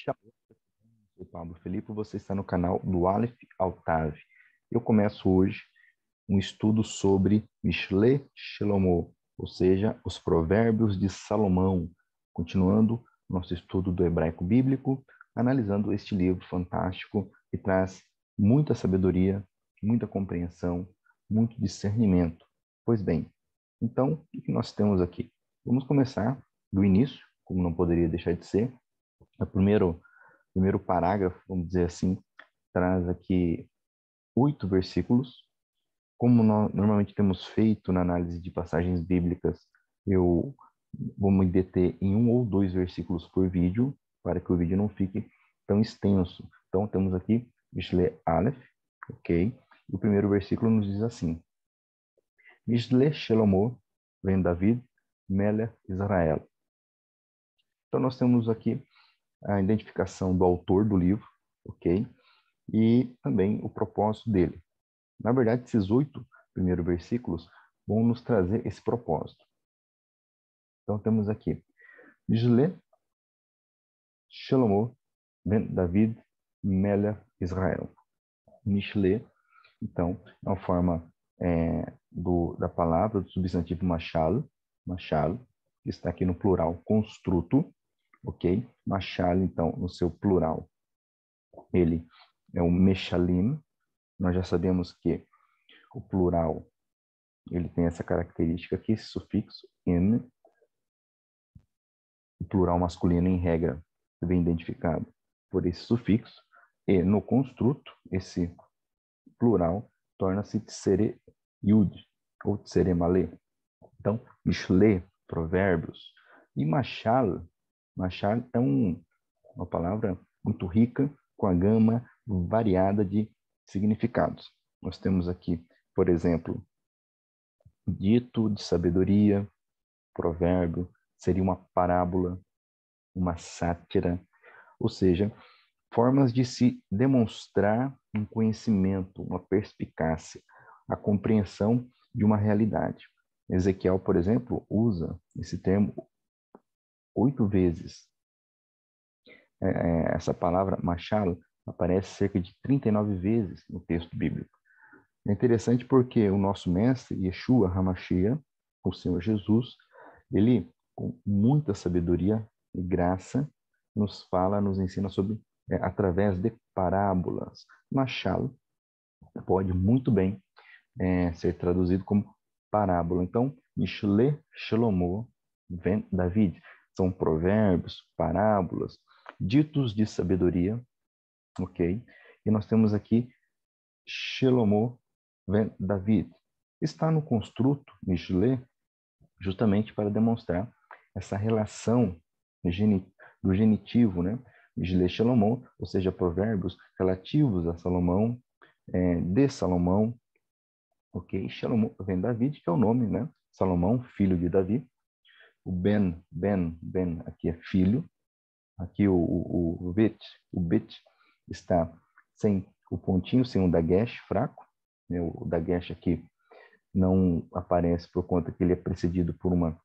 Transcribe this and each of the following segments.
Shalom, eu sou Pablo Felipe, você está no canal do Aleph Altav. Eu começo hoje um estudo sobre Mishle Shelomo, ou seja, os provérbios de Salomão, continuando nosso estudo do hebraico bíblico, analisando este livro fantástico que traz muita sabedoria, muita compreensão, muito discernimento. Pois bem, então, o que nós temos aqui? Vamos começar do início, como não poderia deixar de ser. O primeiro parágrafo, vamos dizer assim, traz aqui 8 versículos. Como nós normalmente temos feito na análise de passagens bíblicas, eu vou me deter em 1 ou 2 versículos por vídeo, para que o vídeo não fique tão extenso. Então, temos aqui Mishle Aleph, ok? O primeiro versículo nos diz assim: Mishle Shelomo ben David, Melech Israel. Então, nós temos aqui a identificação do autor do livro, ok? E também o propósito dele. Na verdade, esses 8 primeiros versículos vão nos trazer esse propósito. Então, temos aqui, Mishle Shelomo ben David Melech Israel. Mishle, então, é uma forma da palavra, do substantivo machal, que está aqui no plural construto, ok? Machal, então, no seu plural, ele é o meshalim. Nós já sabemos que o plural ele tem essa característica aqui, esse sufixo "n", o plural masculino, em regra, vem identificado por esse sufixo, e no construto, esse plural torna-se tsere yud, ou tsere malé. Então, mishle, provérbios, e machal é uma palavra muito rica, com a gama variada de significados. Nós temos aqui, por exemplo, dito de sabedoria, provérbio, seria uma parábola, uma sátira, ou seja, formas de se demonstrar um conhecimento, uma perspicácia, a compreensão de uma realidade. Ezequiel, por exemplo, usa esse termo 8 vezes. Essa palavra machal aparece cerca de 39 vezes no texto bíblico. É interessante porque o nosso mestre, Yeshua HaMashiach, o Senhor Jesus, ele, com muita sabedoria e graça, nos fala, nos ensina sobre, através de parábolas. Machal pode muito bem ser traduzido como parábola. Então, Mishle Shelomo ben David. São provérbios, parábolas, ditos de sabedoria, ok? E nós temos aqui Shelomo ben David. Está no construto Mishle justamente para demonstrar essa relação do genitivo, né? Mishle Shelomo, ou seja, provérbios relativos a Salomão, de Salomão, ok? Shelomo vem David, que é o nome, né? Salomão, filho de Davi. O Ben aqui é filho. Aqui o bet está sem o pontinho, sem o dagesh fraco. Né? O dagesh aqui não aparece por conta que ele é precedido por uma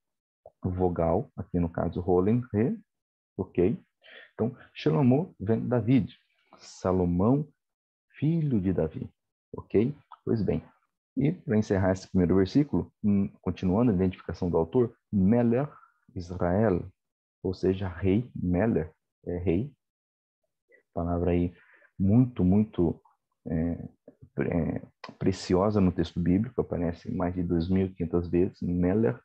vogal, aqui no caso Rolen, Re, ok? Então, Shelomo vem David, Salomão, filho de Davi, ok? Pois bem, e para encerrar esse primeiro versículo, continuando a identificação do autor, Melech Israel, ou seja, rei, Melech é rei, palavra aí muito preciosa no texto bíblico, aparece mais de 2.500 vezes, Melech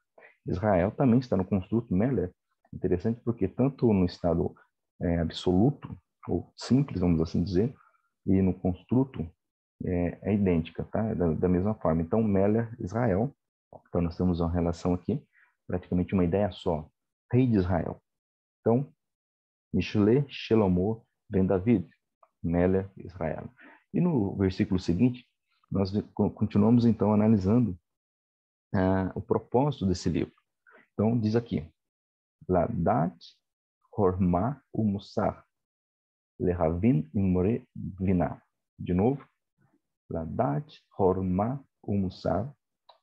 Israel também está no construto Melech. Interessante porque tanto no estado absoluto, ou simples, vamos assim dizer, e no construto é idêntica, tá? Da mesma forma. Então, Melech Israel, então nós temos uma relação aqui, praticamente uma ideia só, rei de Israel. Então, Mishle Shelomo ben David, Melech Israel. E no versículo seguinte, nós continuamos então analisando o propósito desse livro. Então, diz aqui, Ladat Horma Umusar, Lehavin Imre Vina. De novo, Ladat Horma Umusar,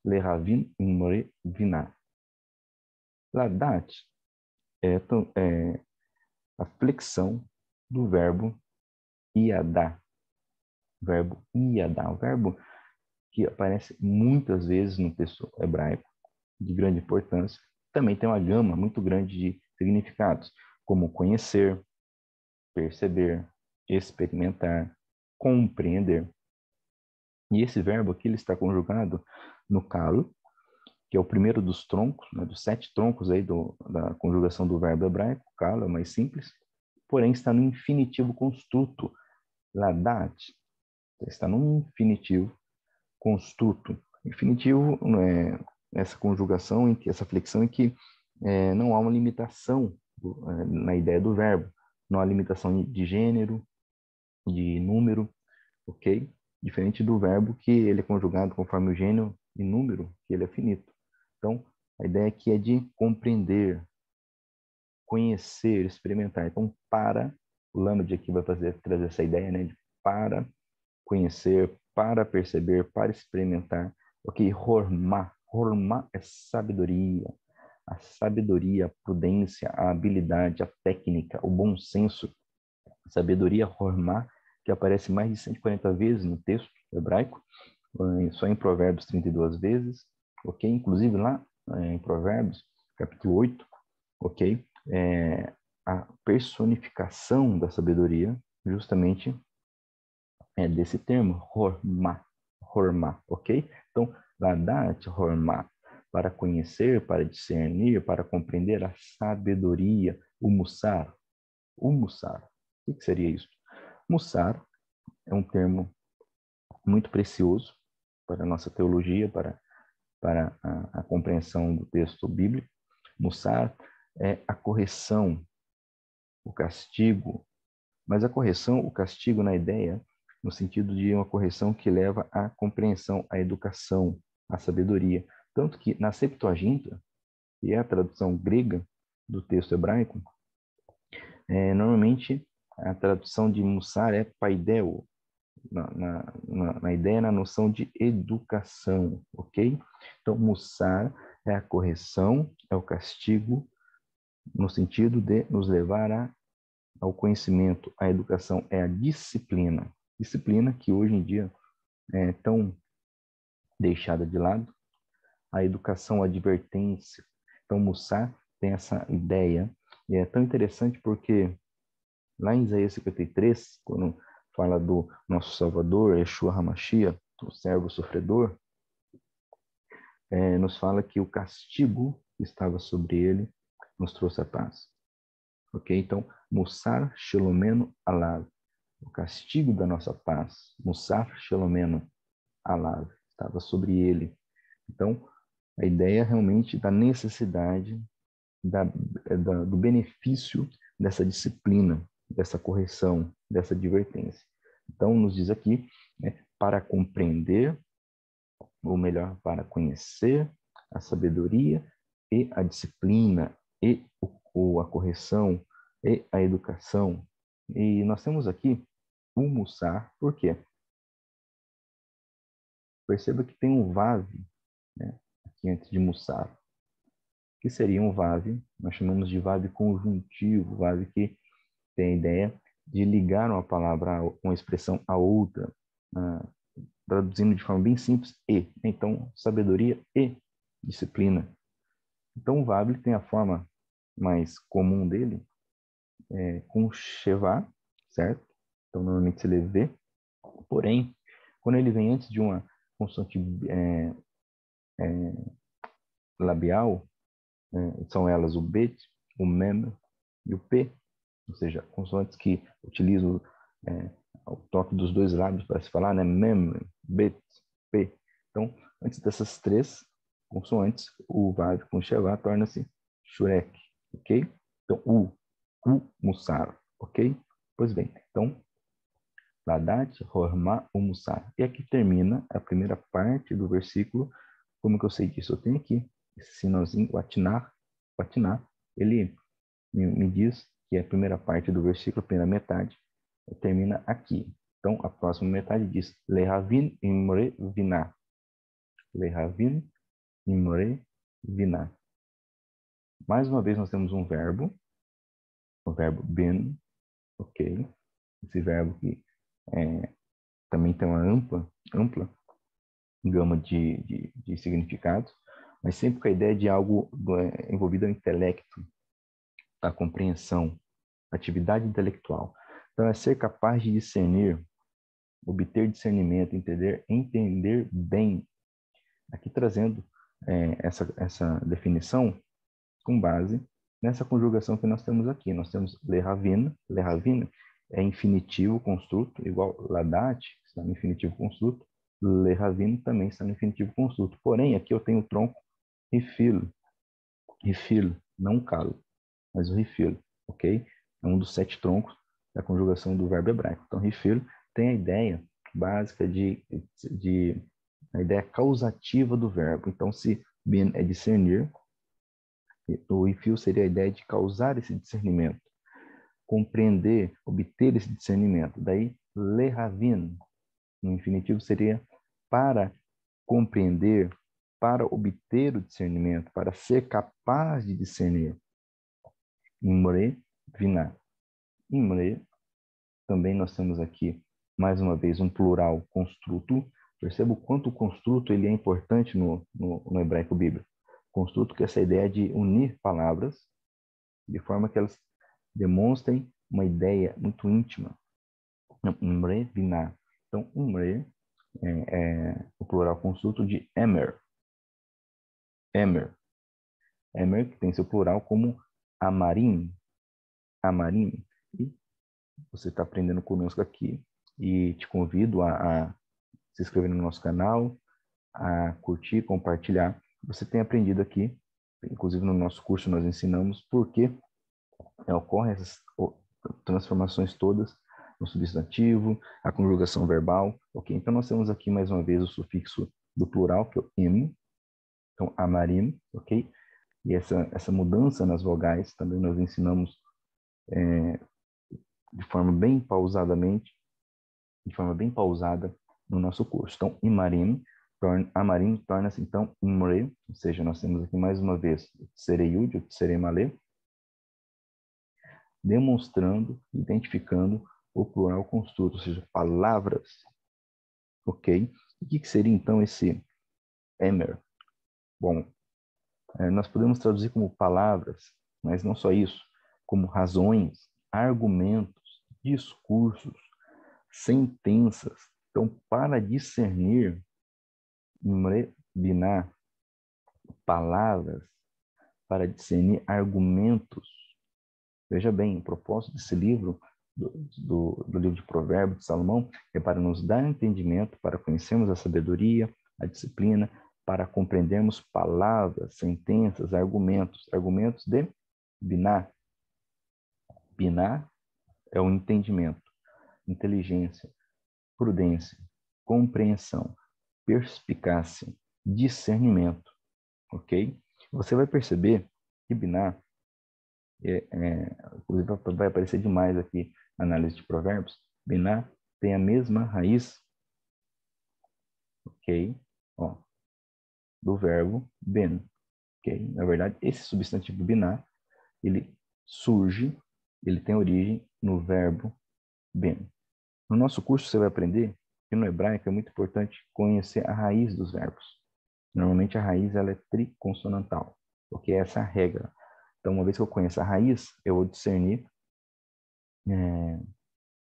Lehavin Imre Vina. Ladat é a flexão do verbo iadá. Verbo iadá, um verbo que aparece muitas vezes no texto hebraico, de grande importância. Também tem uma gama muito grande de significados, como conhecer, perceber, experimentar, compreender. E esse verbo aqui ele está conjugado no calo, que é o primeiro dos troncos, né, dos 7 troncos aí da conjugação do verbo hebraico. Calo é o mais simples, porém está no infinitivo construto, ladat, está no infinitivo construto. Infinitivo é essa conjugação, essa flexão em que não há uma limitação na ideia do verbo, não há limitação de gênero, de número, ok? Diferente do verbo que ele é conjugado conforme o gênero e número, que ele é finito. Então, a ideia aqui é de compreender, conhecer, experimentar. Então, para, o Lamed aqui vai trazer essa ideia, né, de para conhecer, para perceber, para experimentar. Ok, hormá. Hormá é sabedoria. A sabedoria, a prudência, a habilidade, a técnica, o bom senso. Sabedoria, hormá, que aparece mais de 140 vezes no texto hebraico, só em Provérbios 32 vezes, ok? Inclusive lá em Provérbios, capítulo 8, ok? A personificação da sabedoria, justamente desse termo, hormá, ok? Então, ladat, hormá, para conhecer, para discernir, para compreender a sabedoria, o mussar. O mussar, o que seria isso? Mussar é um termo muito precioso para a nossa teologia, para a compreensão do texto bíblico. Mussar é a correção, o castigo, mas a correção, o castigo na ideia, no sentido de uma correção que leva à compreensão, à educação, à sabedoria. Tanto que na Septuaginta, que é a tradução grega do texto hebraico, normalmente a tradução de Mussar é paideo, na ideia, na noção de educação, ok? Então, Mussar é a correção, é o castigo, no sentido de nos levar ao conhecimento. A educação é a disciplina. Disciplina que hoje em dia é tão deixada de lado. A educação, a advertência. Então, Mussar tem essa ideia. E é tão interessante porque lá em Isaías 53, quando fala do nosso Salvador, Yeshua HaMashiach, o servo sofredor, nos fala que o castigo que estava sobre ele nos trouxe a paz. Ok? Então, Mussar Shelomeno Alav, o castigo da nossa paz, Mussar Shelomeno Alav, estava sobre ele. Então, a ideia realmente da necessidade, do benefício dessa disciplina, dessa correção, dessa advertência. Então, nos diz aqui, para compreender, ou melhor, para conhecer a sabedoria e a disciplina, e a correção, e a educação. E nós temos aqui o Mussar, por quê? Perceba que tem um Vav, né, aqui antes de Mussar, que seria um Vav, nós chamamos de Vav conjuntivo, Vav que tem a ideia de ligar uma palavra, uma expressão a outra, traduzindo de forma bem simples, e. Então, sabedoria e disciplina. Então, o Vav tem a forma mais comum dele, com Shevá, certo? Então, normalmente se lê V. Porém, quando ele vem antes de uma consoante labial, são elas o Bet, o Mem e o P, ou seja, consoantes que utilizam o toque dos dois lábios para se falar, né? Mem, Bet, P. Então, antes dessas 3 consoantes, o Vav com Shevá torna-se Shurek, ok? Então, Mussar, ok? Pois bem, então, Ladat, Hormá, Mussar. E aqui termina a primeira parte do versículo. Como que eu sei disso? Eu tenho aqui esse sinalzinho, o atinar, ele me diz que a primeira parte do versículo, a primeira metade, termina aqui. Então, a próxima metade diz, Lehavin imre vinah. Lehavin imre vinah. Mais uma vez, nós temos um verbo, o verbo bin, ok? Esse verbo que também tem uma ampla gama de significados, mas sempre com a ideia de algo envolvido ao intelecto, a compreensão, atividade intelectual. Então, é ser capaz de discernir, obter discernimento, entender bem. Aqui trazendo essa definição com base nessa conjugação que nós temos aqui. Nós temos le ravina é infinitivo construto, igual ladat, que está no infinitivo construto, le ravina também está no infinitivo construto. Porém, aqui eu tenho o tronco rifilo, não calo, mas o rifilo, ok? É um dos 7 troncos da conjugação do verbo hebraico. Então, rifilo tem a ideia básica a ideia causativa do verbo. Então, se bin é discernir, o rifil seria a ideia de causar esse discernimento, compreender, obter esse discernimento. Daí, le ravin, no infinitivo, seria para compreender, para obter o discernimento, para ser capaz de discernir. Imre, viná. Imre, também nós temos aqui, mais uma vez, um plural construto. Perceba o quanto o construto ele é importante no hebraico bíblico. Construto que é essa ideia de unir palavras de forma que elas demonstrem uma ideia muito íntima. Umre, biná. Então, umre é o plural construto de emer. Emer, que tem seu plural como amarim. E você está aprendendo conosco aqui e te convido a se inscrever no nosso canal, a curtir, compartilhar. Você tem aprendido aqui, inclusive no nosso curso nós ensinamos por que ocorrem essas transformações todas no substantivo, a conjugação verbal, ok? Então nós temos aqui mais uma vez o sufixo do plural, que é o im, então amarim, ok? E essa mudança nas vogais também nós ensinamos de forma bem pausada no nosso curso. Então, imarim, amarim torna-se então imre, ou seja, nós temos aqui mais uma vez o tsereyud, o tseremale, demonstrando, identificando o plural construto, ou seja, palavras, ok? O que seria então esse emer? Bom, nós podemos traduzir como palavras, mas não só isso, como razões, argumentos, discursos, sentenças. Então, para discernir, binar, palavras, para discernir argumentos. Veja bem, o propósito desse livro, do livro de Provérbios de Salomão, é para nos dar entendimento, para conhecermos a sabedoria, a disciplina, para compreendermos palavras, sentenças, argumentos de binar. Binar é o entendimento, inteligência, prudência, compreensão, perspicácia, discernimento, ok? Você vai perceber que binar, inclusive vai aparecer demais aqui na análise de provérbios, binar tem a mesma raiz, ok? Ó, do verbo ben, ok? Na verdade, esse substantivo binar, ele tem origem no verbo ben. No nosso curso você vai aprender que no hebraico é muito importante conhecer a raiz dos verbos. Normalmente a raiz ela é triconsonantal, porque essa é a regra. Então, uma vez que eu conheço a raiz, eu vou discernir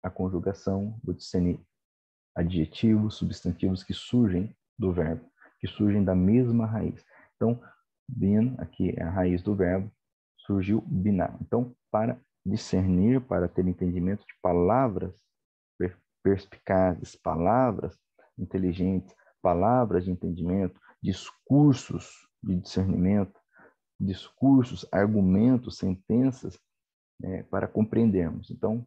a conjugação, vou discernir adjetivos, substantivos que surgem do verbo, que surgem da mesma raiz. Então, bin, aqui é a raiz do verbo, surgiu binar. Então, para discernir, para ter entendimento de palavras perspicazes, palavras inteligentes, palavras de entendimento, discursos de discernimento, discursos, argumentos, sentenças, para compreendermos. Então,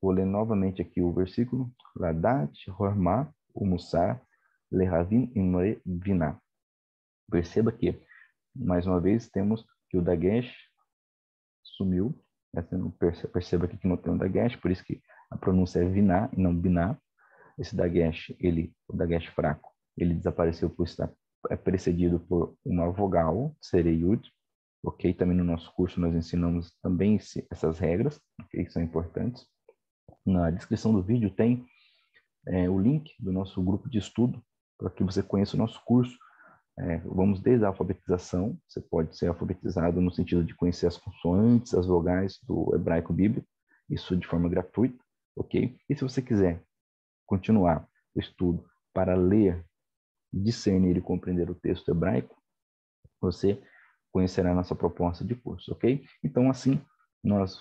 vou ler novamente aqui o versículo. Ladat, hormá, umussar, lehavin, imre, viná. Perceba que, mais uma vez, temos que o dagesh sumiu. Perceba aqui que não tem o dagesh, por isso que a pronúncia é viná e não biná. Esse dagesh, o dagesh fraco, ele desapareceu por estar precedido por uma vogal, tsereyud, ok? Também no nosso curso nós ensinamos também essas regras, ok? São importantes. Na descrição do vídeo tem o link do nosso grupo de estudo para que você conheça o nosso curso. Vamos desde a alfabetização, você pode ser alfabetizado no sentido de conhecer as consoantes, as vogais do hebraico bíblico, isso de forma gratuita, ok? E se você quiser continuar o estudo para ler, discernir e compreender o texto hebraico, você conhecerá a nossa proposta de curso, ok? Então, assim, nós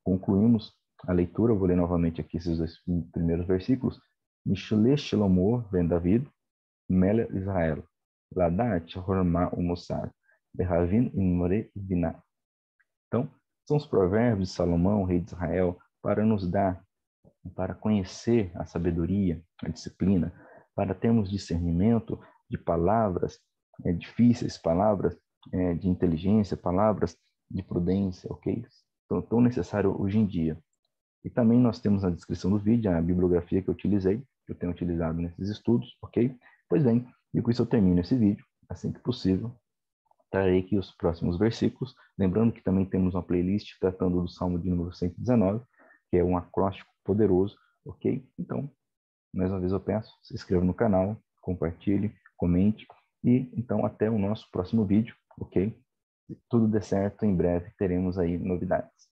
concluímos a leitura. Eu vou ler novamente aqui esses dois primeiros versículos. Mishle Shlomo ben David, Melech Israel, Ladat Horma Umusar, Behavin Imre Vina. Então, são os provérbios de Salomão, rei de Israel, para nos dar, para conhecer a sabedoria, a disciplina, para termos discernimento de palavras difíceis, palavras de inteligência, palavras de prudência, ok? Então, tão necessário hoje em dia. E também nós temos na descrição do vídeo a bibliografia que eu utilizei, que eu tenho utilizado nesses estudos, ok? Pois bem, e com isso eu termino esse vídeo. Assim que possível, trarei aqui os próximos versículos. Lembrando que também temos uma playlist tratando do Salmo de número 119, que é um acróstico poderoso, ok? Então, mais uma vez eu peço, se inscreva no canal, compartilhe, comente, e então até o nosso próximo vídeo, ok? Se tudo der certo, em breve teremos aí novidades.